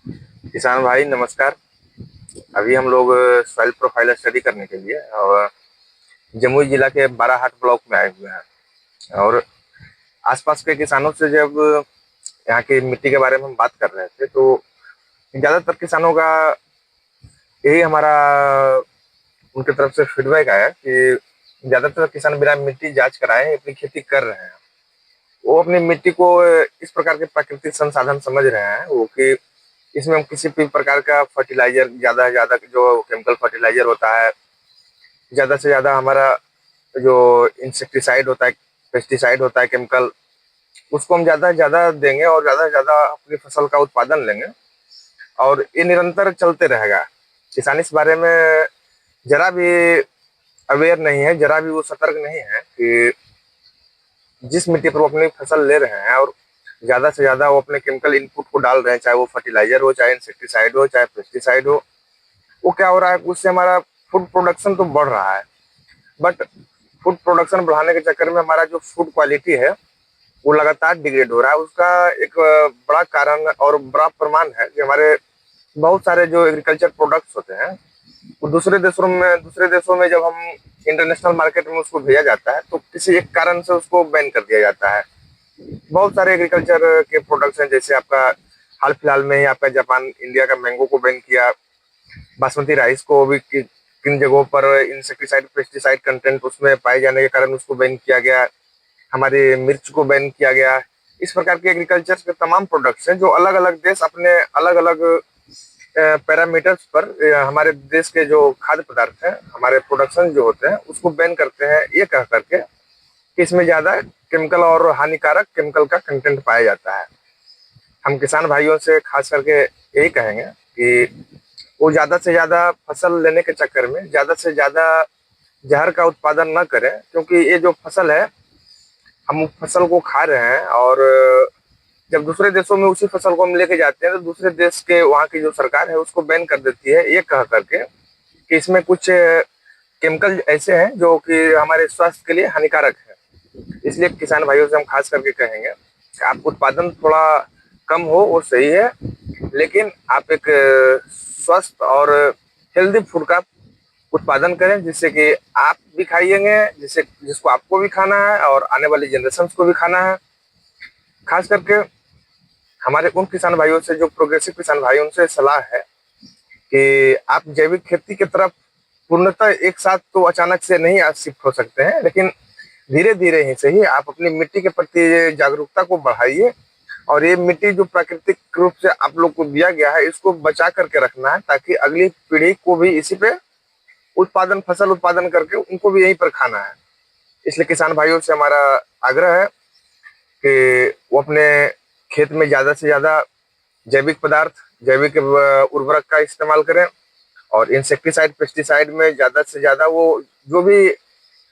किसान भाई नमस्कार। अभी हम लोग सॉइल प्रोफाइल स्टडी करने के लिए और जमुई जिला के बाराहाट ब्लॉक में आए हुए हैं। और आसपास के किसानों से जब यहाँ की मिट्टी के बारे में हम बात कर रहे थे तो ज्यादातर किसानों का यही हमारा उनकी तरफ से फीडबैक आया कि ज्यादातर किसान बिना मिट्टी जांच कराए अपनी खेती कर रहे हैं। वो अपनी मिट्टी को इस प्रकार के प्राकृतिक संसाधन समझ रहे हैं वो कि इसमें हम किसी भी प्रकार का फर्टिलाइजर ज्यादा से ज्यादा जो केमिकल फर्टिलाइजर होता है, ज्यादा से ज्यादा हमारा जो इंसेक्टिसाइड होता है, पेस्टिसाइड होता है केमिकल, उसको हम ज्यादा से ज्यादा देंगे और ज्यादा से ज्यादा अपनी फसल का उत्पादन लेंगे। और ये निरंतर चलते रहेगा। किसान इस बारे में जरा भी अवेयर नहीं है, जरा भी वो सतर्क नहीं है कि जिस मिट्टी पर वो अपनी फसल ले रहे हैं और ज्यादा से ज्यादा वो अपने केमिकल इनपुट को डाल रहे हैं, चाहे वो फर्टिलाइजर हो, चाहे इंसेक्टिसाइड हो, चाहे पेस्टिसाइड हो, वो क्या हो रहा है, उससे हमारा फूड प्रोडक्शन तो बढ़ रहा है, बट फूड प्रोडक्शन बढ़ाने के चक्कर में हमारा जो फूड क्वालिटी है वो लगातार डिग्रेड हो रहा है। उसका एक बड़ा कारण और बड़ा प्रमाण है कि हमारे बहुत सारे जो एग्रीकल्चर प्रोडक्ट्स होते हैं वो दूसरे देशों में जब हम इंटरनेशनल मार्केट में उसको भेजा जाता है तो किसी एक कारण से उसको बैन कर दिया जाता है। बहुत सारे एग्रीकल्चर के प्रोडक्ट्स हैं, जैसे आपका हाल फिलहाल में ही आपका जापान इंडिया का मैंगो को बैन किया, बासमती राइस को भी किन जगहों पर इंसेक्टिसाइड पेस्टिसाइड कंटेंट उसमें पाए जाने के कारण उसको बैन किया गया, हमारी मिर्च को बैन किया गया। इस प्रकार के एग्रीकल्चर के तमाम प्रोडक्ट्स हैं जो अलग अलग देश अपने अलग अलग पैरामीटर्स पर हमारे देश के जो खाद्य पदार्थ हैं, हमारे प्रोडक्शन जो होते हैं उसको बैन करते हैं, ये कह करके कि इसमें ज्यादा केमिकल और हानिकारक केमिकल का कंटेंट पाया जाता है। हम किसान भाइयों से खास करके यही कहेंगे कि वो ज्यादा से ज्यादा फसल लेने के चक्कर में ज्यादा से ज्यादा जहर का उत्पादन न करें, क्योंकि ये जो फसल है हम उस फसल को खा रहे हैं और जब दूसरे देशों में उसी फसल को हम लेके जाते हैं तो दूसरे देश के वहाँ की जो सरकार है उसको बैन कर देती है, ये कह करके कि इसमें कुछ केमिकल ऐसे हैं जो कि हमारे स्वास्थ्य के लिए हानिकारक है। इसलिए किसान भाइयों से हम खास करके कहेंगे कि आप उत्पादन थोड़ा कम हो वो सही है, लेकिन आप एक स्वस्थ और हेल्दी फूड का उत्पादन करें जिससे कि आप भी खाइएंगे, जिससे जिसको आपको भी खाना है और आने वाली जनरेशन को भी खाना है। खास करके हमारे उन किसान भाइयों से जो प्रोग्रेसिव किसान भाई, उनसे सलाह है कि आप जैविक खेती की तरफ पूर्णतः एक साथ तो अचानक से नहीं आप शिफ्ट हो सकते हैं, लेकिन धीरे धीरे ही सही आप अपनी मिट्टी के प्रति जागरूकता को बढ़ाइए। और ये मिट्टी जो प्राकृतिक रूप से आप लोग को दिया गया है इसको बचा करके रखना है, ताकि अगली पीढ़ी को भी इसी पे फसल उत्पादन करके उनको भी यहीं पर खाना है। इसलिए किसान भाइयों से हमारा आग्रह है कि वो अपने खेत में ज्यादा से ज्यादा जैविक पदार्थ, जैविक उर्वरक का इस्तेमाल करें और इंसेक्टिसाइड पेस्टिसाइड में ज्यादा से ज्यादा वो जो भी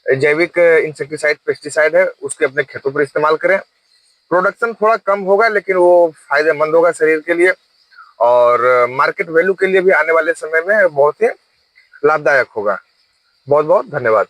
जैविक इंसेक्टिसाइड पेस्टिसाइड है उसके अपने खेतों पर इस्तेमाल करें। प्रोडक्शन थोड़ा कम होगा लेकिन वो फायदेमंद होगा शरीर के लिए और मार्केट वैल्यू के लिए भी आने वाले समय में बहुत ही लाभदायक होगा। बहुत बहुत धन्यवाद।